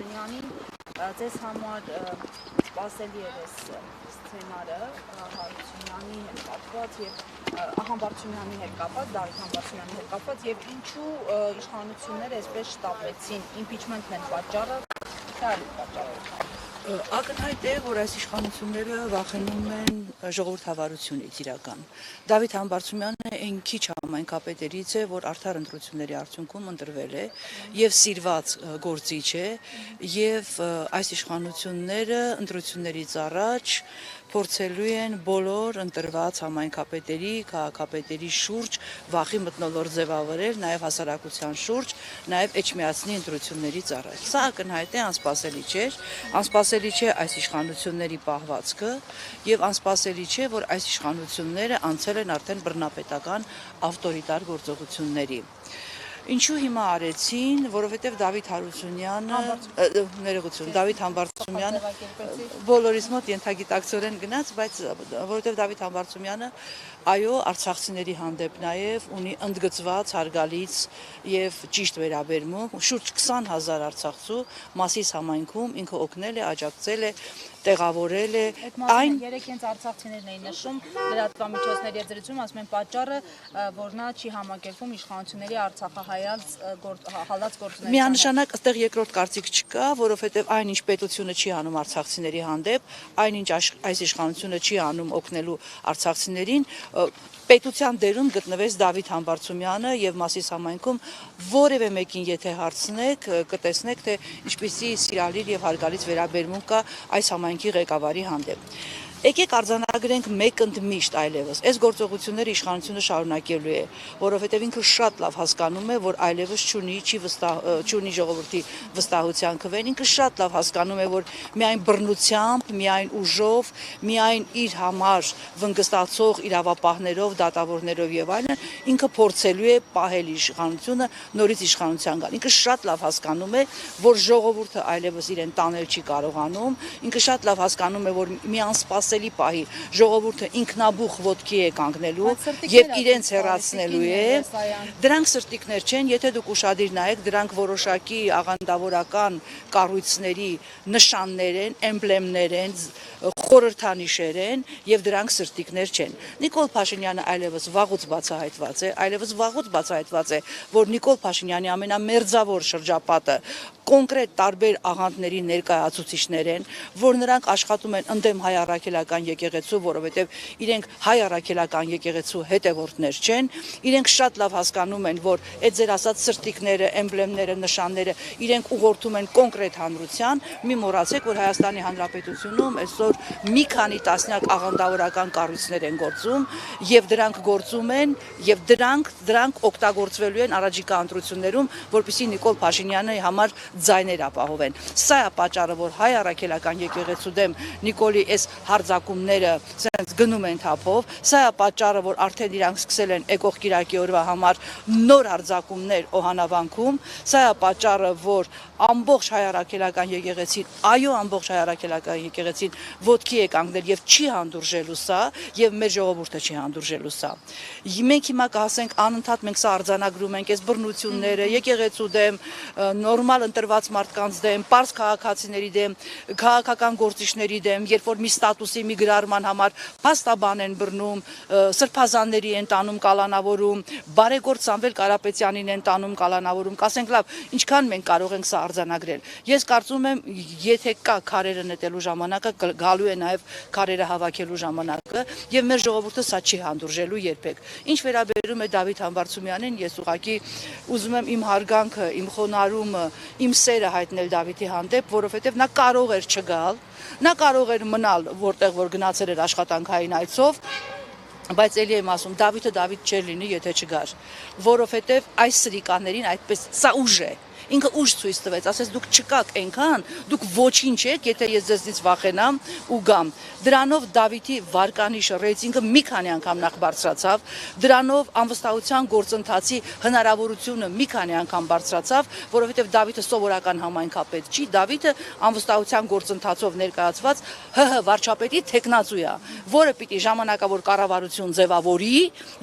Հարությունյանին ձեզ համար սպասելի էր այս սցենարը Հարությունյանի հետ կապված եւ Համբարձումյանի հետ կապված, Դավիթ Համբարձումյանի հետ կապված եւ ինչու իշխանությունները այսպես շտապեցին, impeachment-ն են պատճառը, դա էլ պատճառը։ Ակնհայտ է, որ այս իշխանությունները վախենում են ժողովրդավարությունից իրական։ Դավիթ Համբարձումյանը այն քիչ համայնքապետերից է, որ արդար ընտրությունների արդյունքում ընտրվել է եւ սիրված գործիչ է եւ այս իշխանությունները ընտրություններից առաջ փորձելու են բոլոր ընտրված համայնքապետերի, քաղաքապետերի շուրջ վախի մթնոլորտ ձևավորել, նաև հասարակության շուրջ, նաև էջմիածնի ընտրություններից առաջ։ Սա ակնհայտ է, անսպասելի չէր, անսպասելի չէ այս իշխանությունների պահվածքը եւ անսպասելի չէ, որ այս իշխանությունները անցել են արդեն բռնապետական ավտորիտար գործողությունների։ Ինչու հիմա արեցին, որովհետև Դավիթ Հարությունյանը, Դավիթ Համբարձումյանը բոլորիս մոտ ենթագիտակցորեն գնաց, բայց որովհետև Դավիթ Համբարձումյանը այո, արցախցիների հանդեպ նաև ունի ընդգծված, հարգալից եւ ճիշտ վերաբերմունք, շուրջ 20,000 արցախցու Մասիս համայնքում ինքը օգնել է, աջակցել է, տեղավորել է այն երեք հենց արցախցիներն էին նշում լրատվամիջոցների հետ զրույցում, ասում են պատճառը, որ նա չի համակերպվում իշխանությունների արցախահայաց հալած գործունեության։ Միանշանակ այստեղ երկրորդ կարծիք չկա, որովհետև այնինչ պետությունը չի անում արցախցիների հանդեպ, այնինչ այս իշխանությունը չի անում օգնելու արցախցիներին, պետության դերում գտնվեց Դավիթ Համբարձումյանը եւ Մասիս համայնքում որևէ մեկին եթե հարցնեք, կտեսնեք թե ինչպիսի սիրալիր եւ հարգալից վերաբերմունք կա այս համայնքի ղեկավարի հանդեպ։ Եկեք արձանագրենք մեկ ընդմիշտ այլևս, այս գործողությունները իշխանությունը շարունակելու է, որովհետև ինքը շատ լավ հասկանում է, որ այլևս չունի ժողովրդի վստահության քվեն, ինքը շատ լավ հասկանում է, որ միայն բռնությամբ, միայն ուժով, միայն իր համար վնգստացող իրավապահներով, դատավորներով եւ այլն, ինքը փորձելու է պահել իշխանությունը նորից իշխանության գալ։ Ինքը շատ լավ հասկանում է, որ ժողովուրդը այլևս իրեն տանել չի կարողանում, ինքը շատ լավ հասկանում է, որ մի անսպասելի պահի ժողովուրդը ինքնաբուխ ոտքի է կանգնելու եւ իրենց հեռացնելու է։ Դրանք սրտիկներ չեն, եթե դուք ուշադիր նայեք, դրանք որոշակի աղանդավորական կառույցների նշաններ են, էմբլեմներ են, խորհրդանիշեր են եւ դրանք սրտիկներ չեն։ Նիկոլ Փաշինյանը այլևս վաղուց բացահայտված է, որ Նիկոլ Փաշինյանի ամենամերձավոր շրջապատը կոնկրետ տարբեր աղանդների ներկայացուցիչներ են, որ նրանք աշխատում են ընդդեմ հայ առաքելական եկեղեցու, որովհետև իրենք հայ առաքելական եկեղեցու հետևորդներ չեն, իրենք շատ լավ հասկանում են, որ այդ ձեր ասած սրտիկները, էմբլեմները, նշանները իրենք ուղղորդում են կոնկրետ հանրության, մի մոռացեք, որ Հայաստանի Հանրապետությունում այսօր մի քանի տասնյակ աղանդավորական կառույցներ են գործում եւ դրանք գործում են եւ դրանք օգտագործվելու են առաջիկա ընտրություններում, որպեսզի Նիկոլ Փաշինյանի համար ձայներ ապահովեն։ Սա է պատճառը, որ հայ առաքելական եկեղեցու դեմ Նիկոլի այս հարձակումները սենց գնում են թափով, սա է պատճառը, որ արդեն իրանք սկսել են եկող կիրակի օրվա համար նոր հարձակումներ Օհանավանքում, սա է պատճառը, որ ամբողջ հայ առաքելական եկեղեցին, այո, ամբողջ հայ առաքելական եկեղեցին ոտքի է կանգնել եւ չի հանդուրժելու սա եւ մեր ժողովուրդը չի հանդուրժելու սա։ Մենք հիմա կհասենք անընդհատ մենք սա արձանագրում ենք, այս բռնությունները եկեղեցու դեմ, նորմալ ընտրված մարդկանց դեմ, պարզ քաղաքացիների դեմ, քաղաքական գործիչների դեմ, երբ որ մի ստատուսի, մի գրառման համար փաստաբան են բռնում, սրբազանների են տանում, կալանավորում, բարեգործ Սամվել Կարապետյանին են տանում, կալանավորում, կասենք լավ, ինչքան մենք կարող ենք սա արձանագրել։ Ես կարծում եմ, եթե կա քարերը նետելու ժամանակը, գալու է նաև քարերը հավաքելու ժամանակը, եւ մեր ժողովուրդը սա չի հանդուրժելու երբեք։ Ինչ վերաբերում է Դավիթ Համբարձումյանին, ես ուղղակի ուզում եմ իմ հարգանքը, իմ խոնարհումը, իմ սերը հայտնել Դավիթի հանդեպ, որովհետև նա կարող էր չգալ, նա կարող էր մնալ որտեղ որ գնացել էր աշխատանքային այցով, բայց ելի եմ ասում, Դավիթը Դավիթ չէր լինի, եթե չգար, որովհետև այս սրիկաներին այդպես սա ուժ է։ Ինքը ուժ ցույց տվեց, ասես դուք չկաք այնքան, դուք ոչինչ եք, եթե ես ձեզնից վախենամ ու գամ։ Դրանով Դավիթի վարկանիշը, ռեյտինգը մի քանի անգամ նախ բարձրացավ, դրանով անվստահության գործընթացի հնարավորությունը մի քանի անգամ բարձրացավ, որովհետև Դավիթը սովորական համայնքապետ չի, Դավիթը անվստահության գործընթացով ներկայացված ՀՀ վարչապետի թեկնածու է, որը պիտի ժամանակավոր կառավարություն ձևավորի,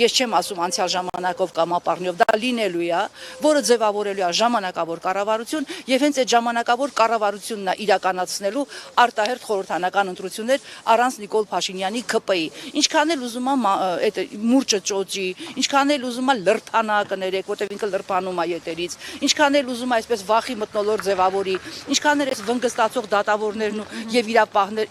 ես չեմ ասում անցյալ ժամանակով կամ ապառնյով, դա լինելու է, որը ձևավորելու է ժամանակավոր ժամանակավոր կառավարություն եւ հենց այդ ժամանակավոր կառավարությունն է իրականացնելու արտահերթ խորհրդանական ընտրություններ առանց Նիկոլ Փաշինյանի ԿՊ-ի։ Ինչքան էլ ուզում է այդ մուրճը ճոճի, ինչքան էլ ուզում է լրփանա կներեք, որտեղ ինքը լրփանում է ետերից, ինչքան էլ ուզում է այսպես վախի մթնոլորտ ձևավորի, ինչքան էլ այս վնգստացող դատավորներն եւ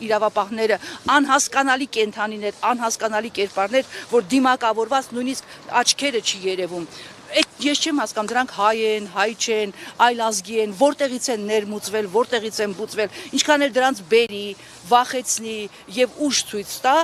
իրավապահները անհասկանալի կենթանիներ, անհասկանալի կերպարներ, որ դիմակավորված նույնիսկ աչքերը չի երևում։ Ես չեմ հասկանում, դրանք հայ են, հայ չեն, այլ ազգի են, որտեղից են ներմուծվել, որտեղից են բուծվել, ինչքան էլ դրանց բերի, վախեցնի եւ ուժ ցույց տա,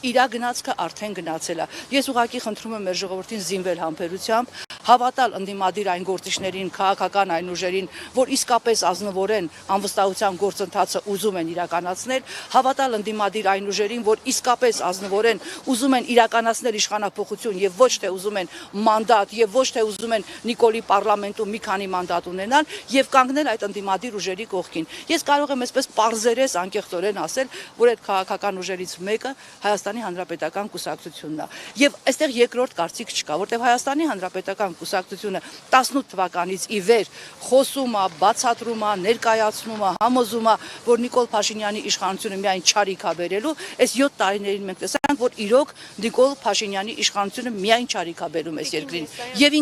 իր գնացքը արդեն գնացել է։ Ես ուղղակի խնդրում եմ մեր ժողովրդին զինվել համբերությամբ, հավատալ ընդդիմադիր այն գործիչներին, քաղաքական այն ուժերին, որ իսկապես ազնվորեն անվստահության գործընթացը ուզում են իրականացնել, հավատալ ընդդիմադիր այն ուժերին, որ իսկապես ազնվորեն ուզում են իրականացնել իշխանափոխություն եւ ոչ թե ուզում են մանդատ եւ ոչ թե ուզում են Նիկոլի պարլամենտում մի քանի մանդատ ունենալ եւ կանգնել այդ ընդդիմադիր ուժերի կողքին։ Ես կարող եմ այսպես պարզերես անկեղծորեն ասել, որ այդ քաղաքական ուժերից մեկը Հայաստանի Հանրապետական կուսակցությունն է։ Եվ այստեղ երկրորդ կարծիք չկա, որտեղ Հայաստանի Հանրապետական կուսակցությունը 18 թվականից ի վեր խոսում է, բացատրում է, ներկայացնում է, համոզում է, որ Նիկոլ Փաշինյանի իշխանությունը միայն չարիք է բերելու, այս 7 տարիներին մենք տեսանք, որ իրոք Նիկոլ Փաշինյանի իշխանությունը միայն չարիք է բերում այս երկրին, եւ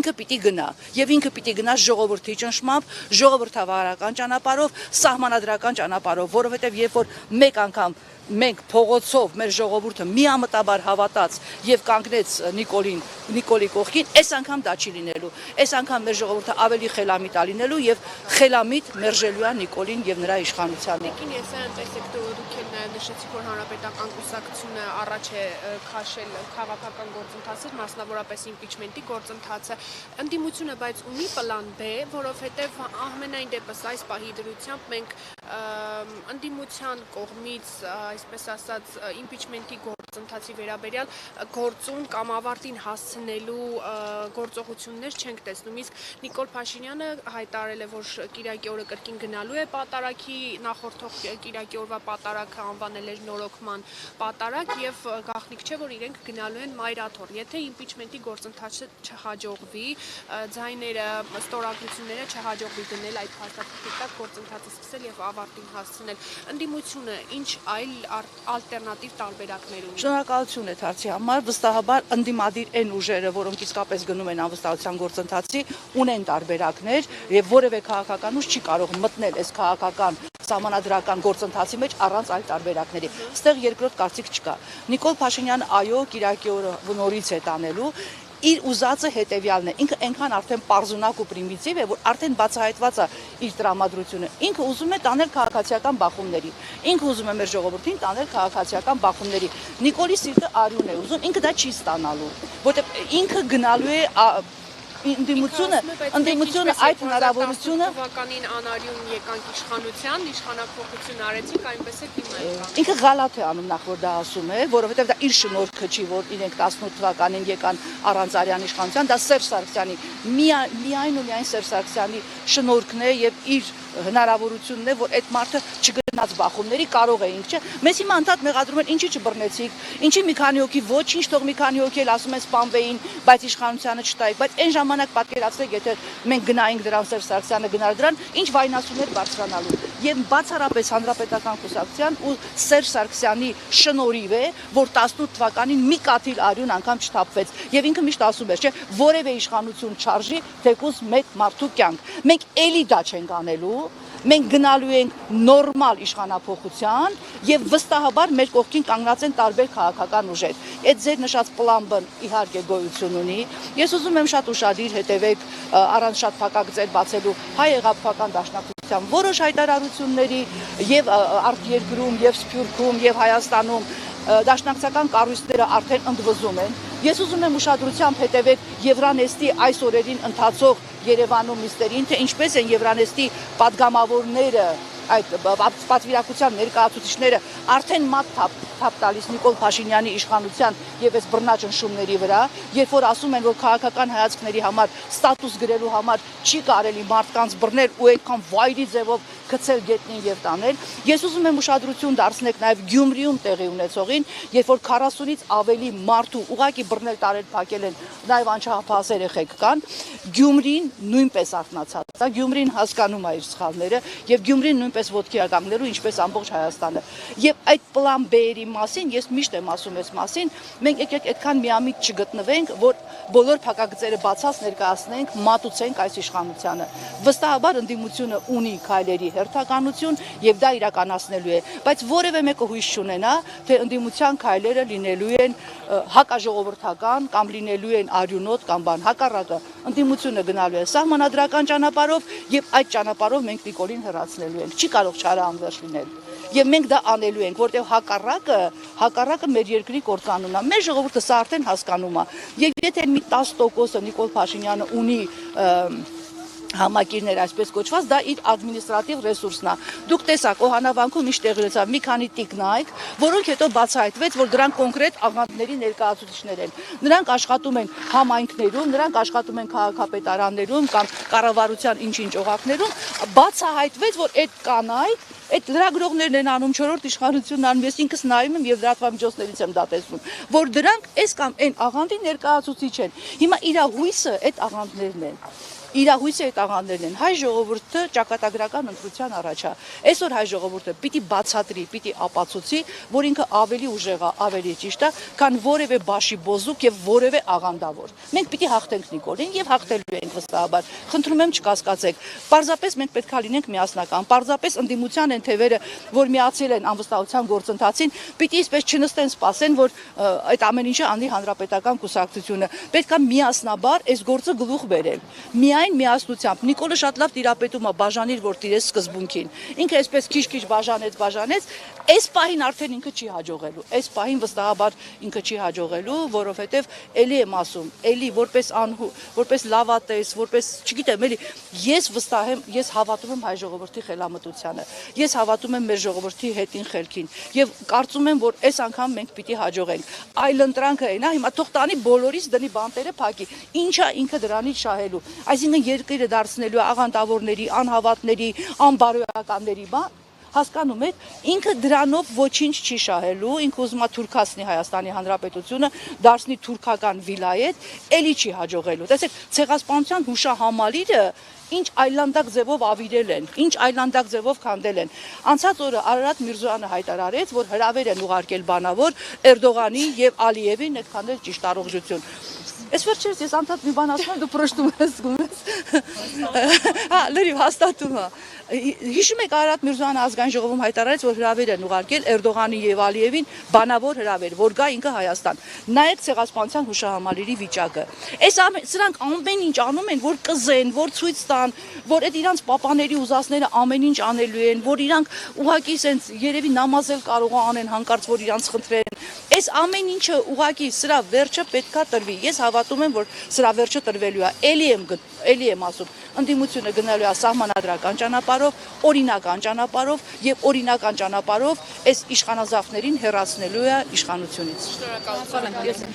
ինքը պիտի գնա ժողովրդի ճնշմամբ, ժողովրդավարական ճանապարհով, սահմանադրական ճանապարհով, որովհետեւ երբ որ մեկ անգամ մենք փողոցով մեր ժողովուրդը միամտաբար հավատաց եւ կանգնեց Նիկոլի կողքին, այս անգամ դա չի լինելու։ Այս անգամ մեր ժողովուրդը ավելի խելամիտ է լինելու եւ խելամիտ մերժելու է Նիկոլին եւ նրա իշխանությանը։ Ես այնտեղ դուք նշեցիք, որ հանրապետական կուսակցությունը առաջ է քաշել քաղաքական գործընթացը, մասնավորապես իմպիչմենտի գործընթացը։ Ընդդիմությունը բայց ունի պլան B, որովհետեւ ամենայն դեպս այս պահի դրությամբ մենք ընդդիմության կողմից, այսպես ասած, իմպիչմենտի գործընթացի վերաբերյալ գործուն կամ ավարտին հասցնելու գործողություններ չենք տեսնում։ Իսկ Նիկոլ Փաշինյանը հայտարարել է, որ կիրակի օրը կրկին գնալու է պատարագի, նախորդող կիրակի օրվա պատարագը անվանել էր նորոգման պատարագ եւ գաղտնիք չէ, որ իրենք գնալու են մայրաթոռ։ Եթե իմպիչմենտի գործընթացը չհաջողվի, ձայները, ստորագրությունները չհաջողվի դնել այդ փաստաթղթի տակ, գործընթացը սկսել եւ ավարտին հասցնել, ընդդիմությունը ինչ այլ ալտերնատիվ տարբերակներ ունի։ Շնորհակալություն այդ հարցի համար, վստահաբար ընդդիմադիր այն ուժերը, որոնք իսկապես գնում են անվստահության գործընթացի, ունեն տարբերակներ եւ որևէ քաղաքական ուժ չի կարող մտնել այս քաղաքական սահմանադրական գործընթացի մեջ առանց այլ տարբերակների։ Այստեղ երկրորդ կարծիք չկա։ Նիկոլ Փաշինյանը այո, կիրակի օրը նորից է տանելու։ Իր ուզածը հետևյալն է, ինքը այնքան արդեն պարզունակ ու պրիմիտիվ է, որ արդեն բացահայտված է իր տրամադրությունը։ Ինքը ուզում է տանել քաղաքացիական բախումների, ինքը ուզում է մեր ժողովրդին տանել քաղաքացիական բախումների։ Նիկոլի սիրտը արյուն է ուզում, ինքը դա չի ստանալու, որտեղ ինքը գնալու է ընդդիմությունը այդ հնարավորությունը թվականին անարյուն եկանք իշխանության, իշխանափոխություն արեցինք, այնպես էլ հիմա եկանք։ Ինքը գալաթ է անում նախ որ դա ասում է, որովհետև դա իր շնորհքը չի, որ իրենք 18 թվականին եկան առանց արյան իշխանության, դա Սերժ Սարգսյանի միայն ու միայն Սերժ Սարգսյանի շնորհքն է եւ իր հնարավորությունն է, որ այդ մարդը չգնաց բախումների, կարող էինք, չէ։ Մեզ հիմա անդադ մեղադրում են, ինչի չբռնեցիք, ինչի մի քանի հոգի ոչինչ, թող մի քանի հոգի էլ ասում են սպանվեին, բայց իշխանությանը չտայիք, բայց այն ժամանակ պատկերացրեք, եթե մենք գնայինք դրան, Սերժ Սարգսյանը գնար դրան, ինչ վայնասումներ բարձրանալու։ Եվ բացառապես հանրապետական կուսակցության ու Սերժ Սարգսյանի շնորհիվ է, որ 18 թվականին մի կաթիլ արյուն անգամ չթափվեց։ Եվ ինքը միշտ ասում էր, չէ, որևէ իշխանություն չարժի, թեկուզ մեկ մարդու կյանք։ Մենք էլի դա չենք անելու։ Մենք գնալու ենք նորմալ իշխանափոխության եւ վստահաբար մեր կողքին կանգնած են տարբեր քաղաքական ուժեր։ Այդ ձեր նշած պլան B իհարկե գոյություն ունի։ Ես ուզում եմ շատ ուշադիր հետևեք առանց շատ փակագծեր բացելու Հայ Հեղափոխական Դաշնակցության որոշ հայտարարությունների եւ արտերկրում եւ Սփյուռքում եւ Հայաստանում դաշնակցական կառույցները արդեն ընդվզում են։ Ես ուզում եմ ուշադրությամբ հետևեք Եվրանեստի այս օրերին ընթացող Երևանում նիստերին, թե ինչպես են Եվրանեստի падգամավորները, այդ պատվիրակության ներկայացուցիչները արդեն մատ թափ թափ տալիս Նիկոլ Փաշինյանի իշխանության եւ այս բռնաճնշումների վրա, երբ որ ասում են, որ քաղաքական հայացքների համար ստատուս գրելու համար չի կարելի մարդկանց բռնել ու այդքան վայրի ձևով գցել գետնին եւ տանել։ Ես ուզում եմ ուշադրություն դարձնեք նաեւ Գյումրիում տեղի ունեցողին, երբ որ 40-ից ավելի մարդու ուղակի բռնել տարել փակել են, նաեւ անչափահաս երեխեք կան, Գյումրին նույնպես արթնացած է, Գյումրին հասկանում է իր սխալները եւ Գյումրին նույնպես ոտքի է կանգնելու, ինչպես ամբողջ Հայաստանը։ Եվ այդ պլան B-երի մասին ես միշտ եմ ասում այս մասին, մենք եկեք այդքան միամիտ չգտնվենք, որ բոլոր փակագծերը բացած ներկայացնենք, մատուցենք այս իշխանությանը։ Վստահաբար ընդդիմությունը ունի քայլերի հերթականություն եւ դա իրականացնելու է, բայց որևէ մեկը հույս չունենա, թե ընդդիմության քայլերը լինելու են հակաժողովրդական կամ լինելու են արյունոտ կամ բան, հակառակը ընդդիմությունը գնալու է սահմանադրական ճանապարհով եւ այդ ճանապարհով մենք Նիկոլին հեռացնելու ենք։ Չի կարող չարը անվերջ լինել։ Եվ մենք դա անելու ենք, որտեղ հակառակը մեր երկրի կործանումն է։ Մեր ժողովուրդը սա արդեն հասկանում է։ Եվ եթե մի 10%-ը Նիկոլ Փաշինյանը ունի համակիրներ այսպես կոչված, դա իր ադմինիստրատիվ ռեսուրսն է։ Դուք տեսաք, Օհանավանքում ինչ տեղի ունեցավ, մի քանի տիկնայք, որոնք հետո բացահայտվեց, որ դրանք կոնկրետ աղանդների ներկայացուցիչներ են։ Նրանք աշխատում են համայնքներում, նրանք աշխատում են քաղաքապետարաններում կամ կառավարության ինչ-ինչ օղակներում, բացահայտվեց, որ այդ կանայք այդ լրագրողներն են անում 4-րդ իշխանությունն անում, ես ինքս նայում եմ եւ լրատվամիջոցներից եմ դա տեսնում, որ դրանք այս կամ այն աղանդի ներկայացուցիչ են։ Հիմա իր հույսը այդ աղանդներն են։ Իրահույսը այդ աղանդներն են։ Հայ ժողովուրդը ճակատագրական ընտրության առաջ է։ Այսօր հայ ժողովուրդը պիտի բացատրի, պիտի ապացուցի, որ ինքը ավելի ուժեղ է, ավելի ճիշտ է, քան որևէ բաշի բոզուկ եւ որևէ աղանդավոր։ Մենք պիտի հաղթենք Նիկոլին եւ հաղթելու ենք վստահաբար։ Խնդրում եմ չկասկածեք։ Պարզապես մենք պետքա լինենք միասնական։ Պարզապես ընդդիմության են թևերը, որ միացել են անվստահության գործընթացին, պիտի այսպես չնստեն սպասեն, որ այդ ամեն ինչը անի հանրապետական կուսակցությունը։ Պետքա միասնաբար այս գործը գլուխ բերել։ Այն միասնությամբ Նիկոլը շատ լավ տիրապետում է բաժանիր, որ տիրես սկզբունքին։ Ինքը այսպես քիչ-քիչ բաժանեց, այս պահին արդեն ինքը չի հաջողելու։ Այս պահին վստահաբար ինքը չի հաջողելու, որովհետև էլի եմ ասում, էլի որպես անհու, որպես լավատես, որպես, չգիտեմ, էլի ես վստահ եմ, ես հավատում եմ հայ ժողովրդի խելամտությանը։ Ես հավատում եմ մեր ժողովրդի հետին խելքին եւ կարծում եմ, որ այս անգամ մենք պիտի հաջողենք։ Այլ ընտրանքը այն է, հիմա թող տանի բոլորից դնի բանտերը փակի։ Ինչա ինքը դրանից շահելու։ Այսինքն երկիրը դարձնելու աղանդավորների, անհավատների, անբարոյականների բան, հասկանում եք, ինքը դրանով ոչինչ չի շահելու, ինքը ուզում է թուրքացնի Հայաստանի Հանրապետությունը, դարձնի թուրքական վիլայետ, էլի չի հաջողելու։ Տեսեք, ցեղասպանության հուշահամալիրը ինչ այլանդակ ձևով ավիրել են, ինչ այլանդակ ձևով քանդել են։ Անցած օրը Արարատ Միրզոյանը հայտարարեց, որ հրավեր են ուղարկել բանավոր Էրդողանի եւ Ալիևին այդքան էլ ճիշտ առողջություն։ Այս վերջերս ես անդադ մի բան ասում եմ, դու պրոշտում ես, զգում ես։ Հա, լրիվ հաստատում է։ Հիշում եք Արարատ Միրզոյանը ազգային ժողովում հայտարարեց, որ հրավեր են ուղարկել Էրդողանի եւ Ալիևին բանավոր հրավեր, որ գա ինքը Հայաստան։ Նայեք ցեղասպանության հուշահամալիրի վիճակը։ Սրանք ամեն ինչ անում են, որ կզեն, որ ցույց տան, որ այդ իրանց պապաների ուզածները ամեն ինչ անելու են, որ իրանք ուղակի սենց երևի նամազ էլ կարող անեն հանկարծ, որ իրանց խնդրեն։ Այս ամեն ինչը ուղակի սրա վերջը պետքա տրվի։ Ես հավատում եմ, որ սրա վերջը տրվելու է։ Էլի եմ ասում, ընդդիմությունը գնալու է սահմանադրական ճանապարհով, օրինական ճանապարհով եւ օրինական ճանապարհով այս իշխանազավթներին հեռացնելու է իշխանությունից։ Շնորհակալություն։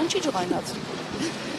Անչի ջղայնացի։